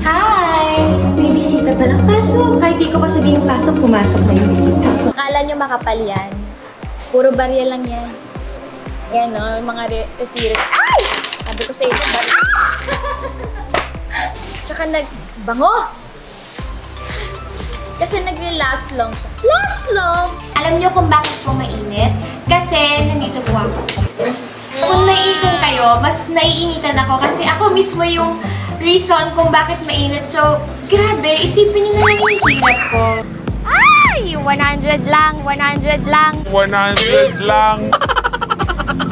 Hi! May bisita pala. Pasok! Kahit di ko pa sabihin pasok, pumasok na yung bisita. Akala nyo makapal yan. Puro barya lang yan. Yan o, yung mga series. Ay! Sabi ko sa inyo, barya. Tsaka nagbango. Kasi nagli-last long siya. Last long! Alam nyo kung bakit po mainit? Kasi nandito po ako. Kung naiikong kayo, mas naiinitan ako kasi ako mismo yung reason kung bakit mainit. So, grabe, isipin nyo na lang yung hirap ko. Ay! 100 lang, 100 lang. 100 lang.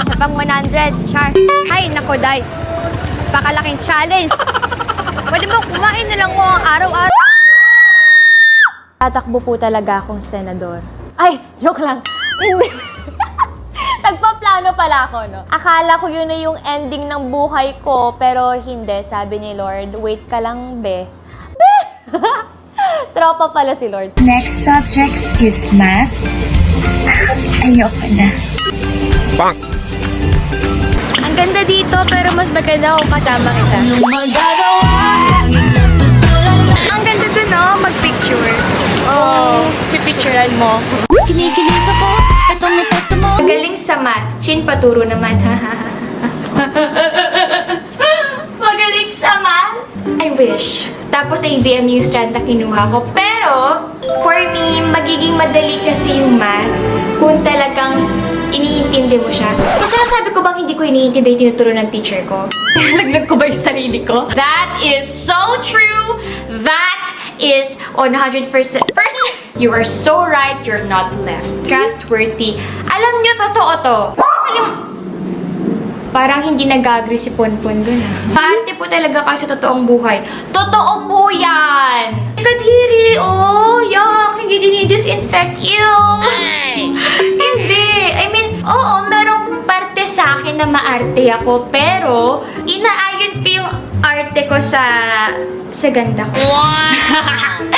Isa pang 100, char. Ay, nako, Day. Napakalaking challenge. Pwede mo kumain na lang mo ang araw-araw. Tatakbo po talaga akong senador. Ay, joke lang. Hindi. Nagpaplano pala ako, no? Akala ko yun na yung ending ng buhay ko, pero hindi. Sabi ni Lord, wait ka lang, be. Be! Tropa pala si Lord. Next subject is math. Ayoko na. Bang! Ang ganda dito, pero mas maganda kung kasama kita. Ang ganda dun, no? Mag-picture. Oh, pipicturean mo. Kinikilig ako, itong epekto mo. Magaling sa math. Chin, paturo naman. Magaling sa math? I wish. Tapos ABMU strand na kinuha ko. Pero, for me, magiging madali kasi yung math kung talagang iniintindi mo siya. So, sinasabi ko bang hindi ko iniintindi yung tinuturo ng teacher ko? Nalaglag ko ba yung sarili ko? That is so true! That is 100%. First, you are so right, you're not left. Trustworthy. Alam nyo, totoo to. Parang hindi nag-agree si Ponpon dun, ha? Paarte po talaga kayo sa totoong buhay. Totoo po yan! Kadiri, oh! Yak! Hindi dinidisinfect. Ew! Hindi! I mean, oo, merong parte sa akin na maarte ako, pero inaayon ko yung arte ko sa ganda ko. Wow!